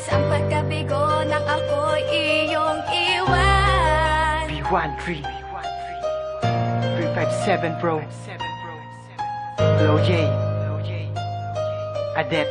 Labis ang pagkabigo nang ako'y iyong iwan. B13 357 bro. Lil J Adet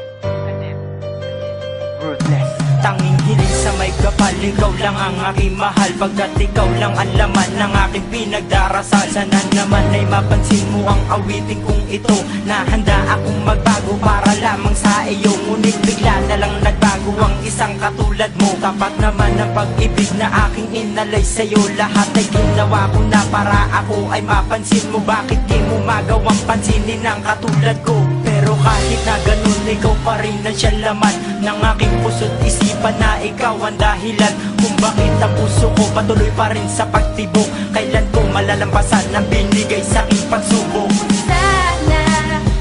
Ruthless. Tanging hiling sa may kapal, ikaw lang ang aking mahal. Pagkat ikaw lang ang laman ng aking pinagdarasal. Sana naman ay mapansin mo ang awiting kong ito, na handa akong magbago para lamang sa iyo. Ngunit bigla na lang nagbago ang isang katulad mo. Tapat naman ang pag-ibig na aking inalay sa'yo. Lahat ay ginawa ko na para ako ay mapansin mo. Bakit di mo magawang pansinin ang katulad ko? Pero kahit na ganun, ikaw pa rin ang siya laman ng aking puso't isipan, na ikaw ang dahilan kung bakit ang puso ko patuloy pa rin sa pagtibok. Kailan ko malalampasan ang binigay sa aking pagsubok? Sana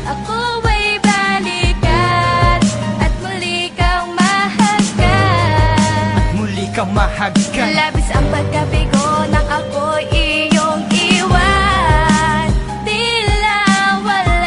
ako ay balikan at muli kang mahagkan. Muli kang mahagkan. Labis ang pagkabigo nang ako'y iyong iwan. Tila wala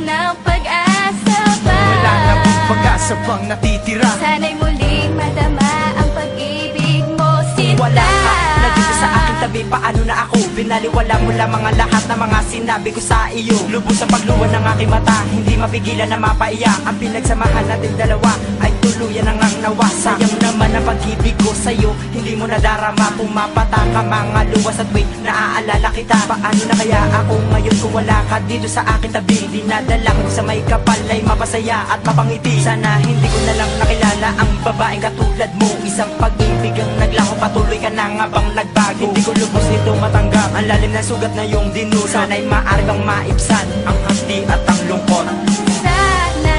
ng pag-asa pa. Wala na pong pag-asa pang natitira. Sana'y muling madama ang pag-ibig mo, sinta. Wala ka na dito sa aking tabi, paano na ako? Binaliwala mo lamang ang lahat ng mga sinabi ko sa iyo. Lubos sa pagluwan ng aking mata, hindi mapigilan na mapaiyak. Ang pinagsamahan natin dalawa ay tuluyan ang nawa. Sayang naman ang pag-ibig ko sa'yo, hindi mo nadarama. Pumapata ka mga luwas at wait, naaalala kita. Paano na kaya ako ngayon kung wala ka dito sa aking tabi? Dinadalang ko sa may kapal ay mapasaya at mapangiti. Sana hindi ko na lang nakilala ang babaeng katulad mo. Isang pag-ibig ang naglaho, patuloy ka na nga bang nagbago? Hindi ko lubos nito matanggap ang lalim na sugat na yung dinulot. Sana'y maaari kang maibsan ang hati at ang lungkot. Sana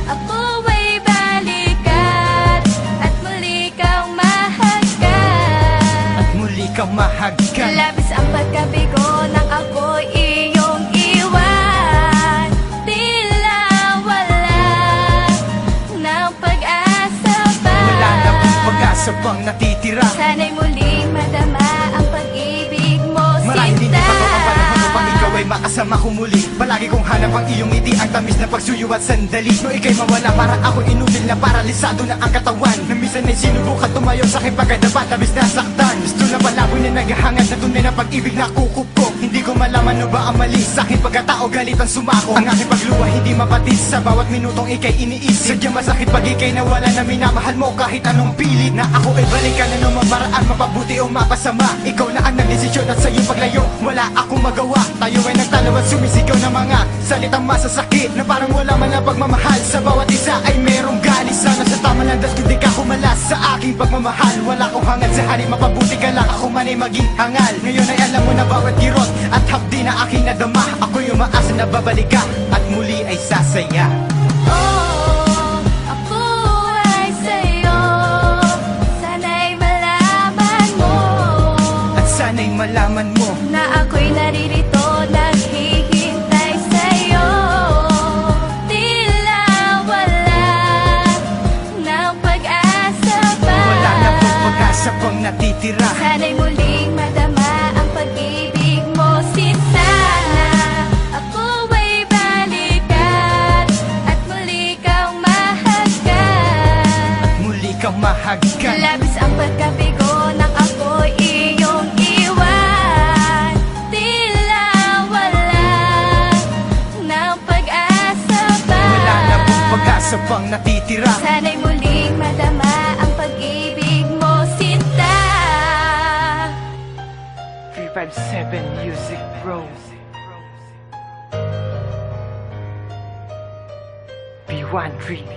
ako ay balikan at muli kang mahagkan. At muli kang mahagkan. Labis ang pagkabigo nang ako'y iyong iwan. Tila wala ng pag-asa pa. Wala na pong pag-asa pang natitira. Sana'y muling madama ang pag-ibig mo, Marahil hindi sinta. pa to ang panahon upang ikaw ay makasama ko muli. Palagi kong hanap ang iyong ngiti, ang tamis na pagsuyo at sandali. No ika'y mawala, para ako inutil na paralisado na ang katawan. Na minsan ay sinubukan tumayo sa aking pagkadapat, tamis na saktan. Gusto na palaboy na naghahangad na tunay na pag-ibig na kukup ko. Hindi ko malaman no ba ang mali sa aking pagkatao, galit ang sumako. Ang aking pagluwa hindi mapatis, sa bawat minutong ika'y iniisip. Sadyang masakit pag ika'y nawala na minamahal mo. Kahit anong pilit na ako ay balikan, anong maparaan, mapabuti o mapasama. Ikaw na ang nagdesisyon at sa iyong paglayo wala akong magawa. Tayo ay nagtalo at sumisigaw ng mga salitang masasakit, na parang wala man ang pagmamahal. Sa bawat isa ay merong galis. Sana sa tama lang das kundi ka humalas sa aking pagmamahal. Wala akong hangad sa hari, mapabuti ka lang, ako man ay maging hangal. Ngayon ay alam mo na bawat kirot at hapdi na aking nadama. Ako'y umaasa na babalik ka at muli ay sasaya. Oh, ako ay sa'yo. Sana'y malaman mo At sana'y malaman mo na ako'y naririto, naghihintay sa'yo. Tila wala ng pag-asa pa. wala na pong pag-asa pang natitira. Sana'y muling madama ang pag-ibig mo, sinta. Ako ay balikan at muli kang mahagkan. Muli kang mahagkan. Labis ang pagkabigo nang ako'y iyong iwan. Tila wala ng pag-asa pa. Wala na pong pag-asa pang natitira. Sana'y muling madama ang pag-ibig mo, sinta. 357 Music Bro. B13